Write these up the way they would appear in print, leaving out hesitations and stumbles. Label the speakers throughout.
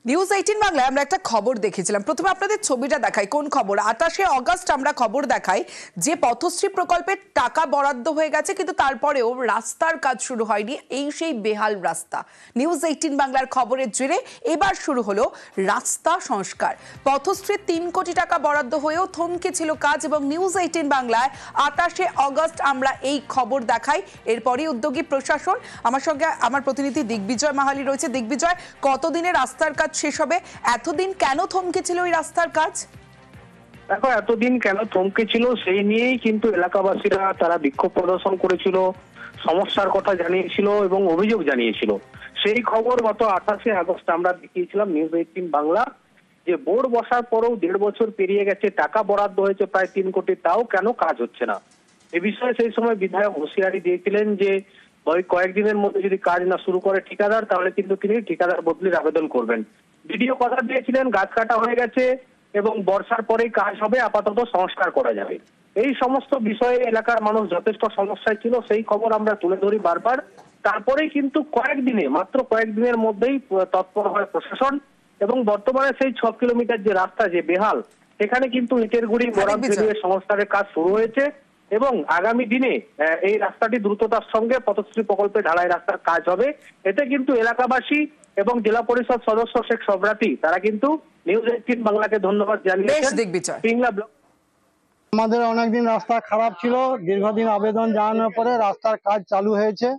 Speaker 1: News 18 বাংলায় আমরা একটা খবর দেখেছিলাম। প্রথমে আপনাদের ছবিটা দেখাই। কোন খবর? 28শে অগস্ট আমরা খবর দেখাই যে পথশ্রী প্রকল্পের টাকা বরাদ্দ হয়ে গেছে, কিন্তু তারপরেও রাস্তার কাজ শুরু হয়নি। এই সেই বেহাল রাস্তা। নিউজ 18 বাংলার খবরের জেরে এবার শুরু হলো রাস্তা সংস্কার। পথশ্রীর 3 কোটি টাকা বরাদ্দ হয়েও থমকে ছিল কাজ, এবং নিউজ 18 বাংলায় 28শে অগস্ট আমরা এই খবর দেখাই। এরপরই উদ্যোগী প্রশাসন। আমার সঙ্গে আমার প্রতিনিধি দিগ্বিজয় মাহালি রয়েছে। দিগ্বিজয়, কতদিনে রাস্তার কাজ শেষ হবে? এতদিন কেন থমকে ছিল এই রাস্তার কাজ?
Speaker 2: দেখো, এতদিন কেন থমকে ছিল সেই নিয়েই কিন্তু এলাকাবাসীরা তারা বিক্ষোভ প্রদর্শন করেছিল, সমস্যার কথা জানিয়েছিল এবং অভিযোগ জানিয়েছিল। সেই খবর গত 28শে আগস্ট আমরা দেখিয়েছিলাম নিউজ 18 বাংলা, যে বোর্ড বসার পরেও 1.5 বছর পেরিয়ে গেছে, টাকা বরাদ্দ হয়েছে প্রায় 3 কোটি, তাও কেন কাজ হচ্ছে না। এ বিষয়ে সেই সময় বিধায়ক হুঁশিয়ারি দিয়েছিলেন যে ওই কয়েকদিনের মধ্যে যদি কাজ না শুরু করে ঠিকাদার, তাহলে কিন্তু তিনি ঠিকাদার বদলির আবেদন করবেন। ভিডিও কথা দিয়েছিলেন, গাছ কাটা হয়ে গেছে এবং বর্ষার পরেই কাজ হবে, আপাতত সংস্কার করা যাবে। এই সমস্ত বিষয়ে এলাকার মানুষ যথেষ্ট সমস্যায় ছিল, সেই খবর আমরা তুলে ধরি বারবার। তারপরেই কিন্তু মাত্র কয়েকদিনের মধ্যেই তৎপর হয় প্রশাসন, এবং বর্তমানে সেই 6 কিলোমিটার যে রাস্তা যে বেহাল, সেখানে কিন্তু ইটের গুঁড়ি বরাদ্দ দিয়ে সংস্কারের কাজ শুরু হয়েছে, এবং আগামী দিনে এই রাস্তাটি দ্রুততার সঙ্গে পথশ্রী প্রকল্পে ঢালাই রাস্তার কাজ হবে। এতে কিন্তু এলাকাবাসী এবং জেলা পরিষদ সদস্য শেখ সবরাতি তারা কিন্তু নিউজ 18 বাংলাকে ধন্যবাদ জানিয়েছেন।
Speaker 3: আমাদের অনেকদিন রাস্তা খারাপ ছিল, দীর্ঘদিন আবেদন জানানোর পরে রাস্তার কাজ চালু হয়েছে।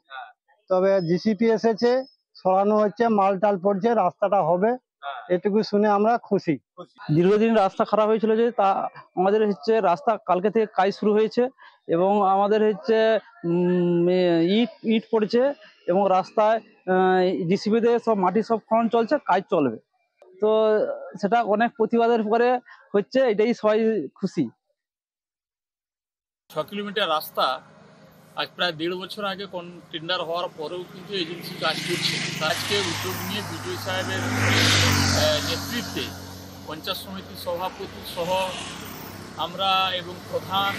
Speaker 3: তবে জিসিপি এসেছে, সরানো হচ্ছে, মাল টাল পড়ছে, রাস্তাটা হবে, এটুকু শুনে আমরা খুশি।
Speaker 4: দীর্ঘদিন রাস্তা খারাপ হয়েছিল, যে তা আমাদের হচ্ছে রাস্তা কালকে থেকে কাজ শুরু হয়েছে, এবং আমাদের হচ্ছে ইট পড়ছে, এবং রাস্তায় জিসিপিতে সব মাটি সব খনন চলছে, কাজ চলবে। তো সেটা অনেক প্রতিবাদের পরে হচ্ছে, এটাই সবাই খুশি।
Speaker 5: 6 কিলোমিটার রাস্তা আজ প্রায় 1.5 বছর আগে টেন্ডার হওয়ার পরেও কিন্তু এজেন্সি কাজ করছে। আজকে উদ্যোগ নিয়ে বিজয় সাহেবের নেতৃত্বে পঞ্চায়েত সমিতির সভাপতি সহ আমরা এবং প্রধান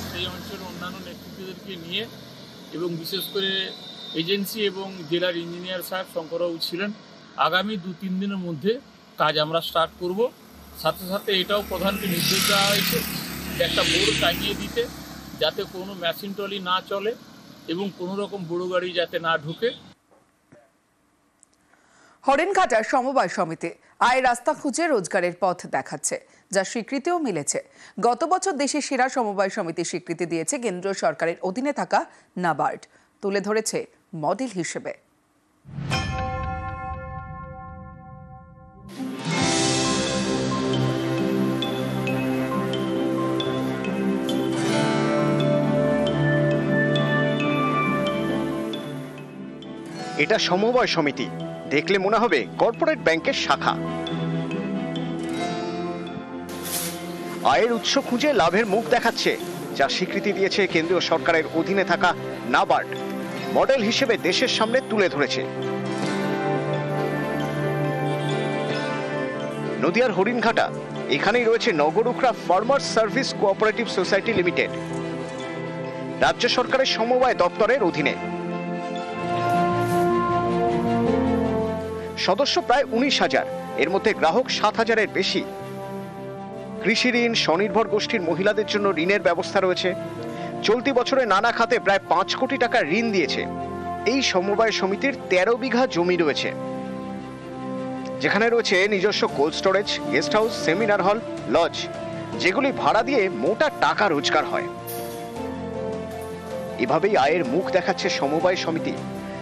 Speaker 5: সেই অঞ্চলের অন্যান্য নেতৃত্বদেরকে নিয়ে, এবং বিশেষ করে এজেন্সি এবং জেলার ইঞ্জিনিয়ার সাহেব শঙ্করবাবু ছিলেন, আগামী 2-3 দিনের মধ্যে কাজ আমরা স্টার্ট করব। সাথে সাথে এটাও প্রধানকে নির্দেশ দেওয়া হয়েছে একটা বোর্ড টাঙিয়ে দিতে, যাতে কোনো মেশিন ট্রলি না চলে এবং কোনো রকম বড় গাড়ি যাতে না ঢুকে।
Speaker 1: হরিণঘাটার সমবায় সমিতি আয় রাস্তা খুঁজে রোজগারের পথ দেখাচ্ছে, যা স্বীকৃতিও মিলেছে। গত বছর দেশের সেরা সমবায় সমিতির স্বীকৃতি দিয়েছে কেন্দ্রীয় সরকারের অধীনে থাকা নাবার্ড। তুলে ধরেছে মডেল হিসেবে।
Speaker 6: এটা সমবায় সমিতি, দেখলে মনে হবে কর্পোরেট ব্যাংকের শাখা। আয়ের উৎস খুঁজে লাভের মুখ দেখাচ্ছে, যা স্বীকৃতি দিয়েছে কেন্দ্রীয় সরকারের অধীনে থাকা নাবার্ড। মডেল হিসেবে দেশের সামনে তুলে ধরেছে। নদিয়ার হরিণঘাটা, এখানেই রয়েছে Nagarukhra farmers service cooperative society limited, রাজ্য সরকারের সমবায় দপ্তরের অধীনে। সদস্য প্রায় 19,000, এর মধ্যে গ্রাহক 7,000-এর বেশি। কৃষি ঋণ, স্বনির্ভর গোষ্ঠীর মহিলাদের জন্য ঋণের ব্যবস্থা রয়েছে। চলতি বছরে নানা খাতে প্রায় 5 কোটি টাকা ঋণ দিয়েছে। এই সমবায় সমিতির 13 বিঘা জমি রয়েছে, যেখানে রয়েছে নিজস্ব cold storage, guest house, seminar hall, lodge, যেগুলি ভাড়া দিয়ে মোটা টাকা রোজগার হয়। এভাবেই আয়ের মুখ দেখাচ্ছে সমবায় সমিতি।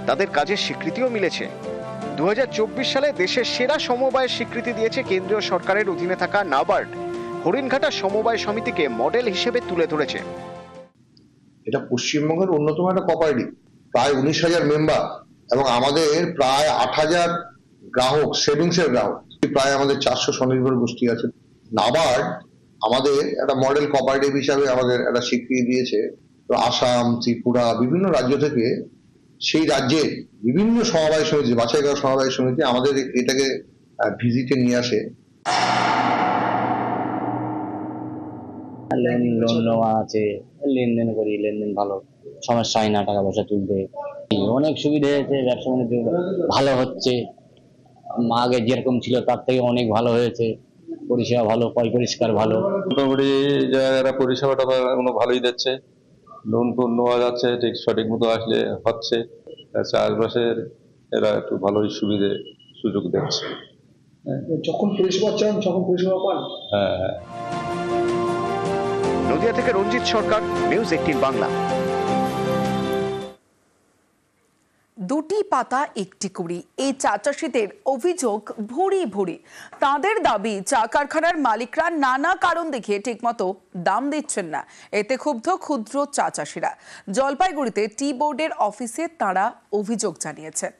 Speaker 6: তাদের কাজের স্বীকৃতিও মিলেছে। 2024 সালে দেশের সেরা সমবায়ের স্বীকৃতি দিয়েছে কেন্দ্রীয় সরকারের অধীনে থাকা নাবার্ড। হরিণঘাটা সমবায় সমিতিকে মডেল হিসেবে তুলে ধরেছে।
Speaker 7: এটা পশ্চিমবঙ্গের অন্যতম একটা কোঅপারেটিভ, প্রায় 19,000 মেম্বার, এবং আমাদের প্রায় 8,000 গ্রাহক, সেভিংসের গ্রাহক, প্রায় আমাদের 400 স্বনির্ভর গোষ্ঠী আছে। নাবার্ড আমাদের একটা মডেল কোঅপারেটিভ হিসাবে আমাদের একটা স্বীকৃতি দিয়েছে। তো আসাম, ত্রিপুরা, বিভিন্ন রাজ্য থেকে সেই রাজ্যের বিভিন্ন সমবায় সমিতি, বাছাই করা সমবায় সমিতি আমাদের এটাকে ভিজিটে নিয়ে আসে।
Speaker 8: লোন নেওয়া আছে, লেনদেন করি, লেনদেন ভালো, সমস্যা হয় না টাকা পয়সা তুলতে। অনেক সুবিধা হয়েছে, ব্যবসা বাণিজ্য ভালো হচ্ছে, আগে যেরকম ছিল তার থেকে অনেক ভালো হয়েছে, পরিষেবা ভালো, পরিষ্কার ভালো।
Speaker 9: মোটামুটি জায়গাটা পরিষেবাটা ভালোই দিচ্ছে, লোন টোন নেওয়া যাচ্ছে ঠিক সঠিক মতো আসলে হচ্ছে, চাষবাসের এরা একটু ভালোই সুযোগ দিচ্ছে।
Speaker 7: যখন পরিষেবা চান তখন পরিষেবা পান।
Speaker 9: হ্যাঁ।
Speaker 6: নদিয়া থেকে রঞ্জিত সরকার, নিউজ 18 বাংলা।
Speaker 1: দুটি পাতা একটি কুড়ি, এই চা চাষিদের অভিযোগ ভুরি ভুরি। তাদের দাবি চা কারখানার মালিকরা নানা কারণ দেখিয়ে ঠিকমতো দাম দিচ্ছেন না। এতে ক্ষুব্ধ ক্ষুদ্র চা চাষিরা। জলপাইগুড়িতে টি বোর্ডের অফিসে তারা অভিযোগ জানিয়েছেন।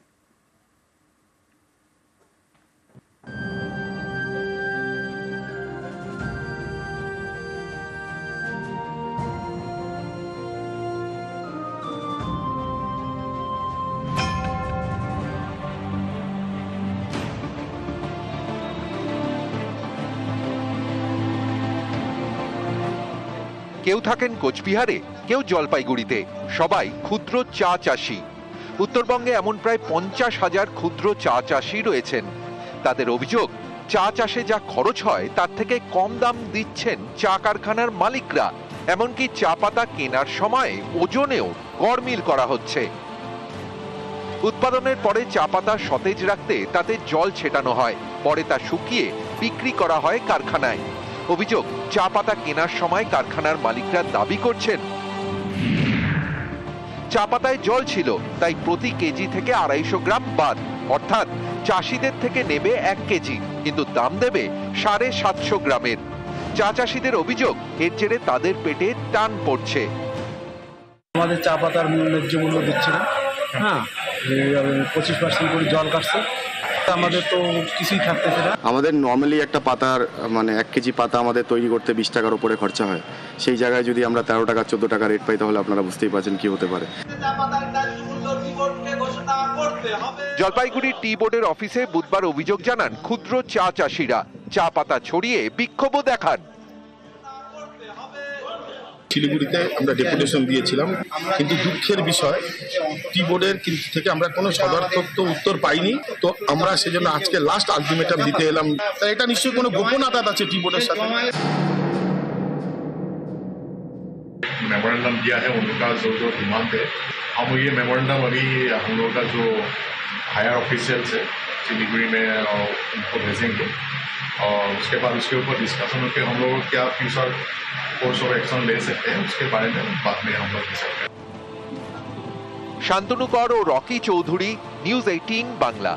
Speaker 10: কেউ থাকেন কোচবিহারে, কেউ জলপাইগুড়িতে, সবাই ক্ষুদ্র চা চাষি। উত্তরবঙ্গে এমন প্রায় 50,000 ক্ষুদ্র চা চাষি রয়েছেন। তাদের অভিযোগ, চা চাষে যা খরচ হয় তার থেকে কম দাম দিচ্ছেন চা কারখানার মালিকরা। এমনকি চা পাতা কেনার সময় ওজনেও গড়মিল করা হচ্ছে। উৎপাদনের পরে চা পাতা সতেজ রাখতে তাতে জল ছেটানো হয়, পরে তা শুকিয়ে বিক্রি করা হয় কারখানায়। অভিযোগ, চা পাতা কেনার সময় কারখানার মালিকরা দাবি করছেন চা পাতায় জল ছিল, তাই প্রতি কেজি থেকে 250 গ্রাম বাদ, অর্থাৎ চাষিদের থেকে নেবে 1 কেজি, কিন্তু দাম দেবে 750 গ্রামের। চা চাষিদের অভিযোগ, এর জেরে তাদের পেটে টান পড়ছে।
Speaker 11: আমাদের চা পাতার ন্যায্য মূল্য দিচ্ছে না, হ্যাঁ 25% করে জল কাটছে, আমাদের তো কিছুই থাকতেছে না।
Speaker 12: আমাদের নর্মালি একটা পাতার 1 কেজি পাতা আমাদের তৈরি করতে 20 টাকার উপরে খরচা হয়। সেই জায়গায় যদি আমরা 13 টাকা 14 টাকা রেট পাই তাহলে আপনারা বুঝতেই পারছেন কি হতে পারে।
Speaker 10: জলপাইগুড়ি টি বোর্ডের অফিসে বুধবার অভিযোগ জানান ক্ষুদ্র চা চাষিরা। চা পাতা ছড়িয়ে বিক্ষোভও দেখান।
Speaker 13: শিলিগুড়িতে আমরা ডেপুটেশন দিয়েছিলাম, কিন্তু দুঃখের বিষয় টি বোর্ডের থেকে আমরা কোনো সদর্থক উত্তর পাইনি। তো আমরা সেজন্য আজকে লাস্ট আলটিমেটাম দিতে এলাম। তাই এটা নিশ্চয়ই কোনো গোপন আঘাত আছে টি বোর্ডের সাথে।
Speaker 14: मेमोरेंडम दिया है उनका जो डिमांड है, हम ये मेमोरेंडम अभी हम लोगों का जो हायर ऑफिशियल्स है सिलीगुड़ी में उनको भेजेंगे, और उसके बाद उसके ऊपर डिस्कशन होकर हम लोग क्या फ्यूचर कोर्स ऑफ एक्शन ले सकते हैं उसके बारे में बाद में हम लोग डिसाइड करेंगे।
Speaker 10: শান্তনু কর ও রকি চৌধুরী, নিউজ 18 বাংলা।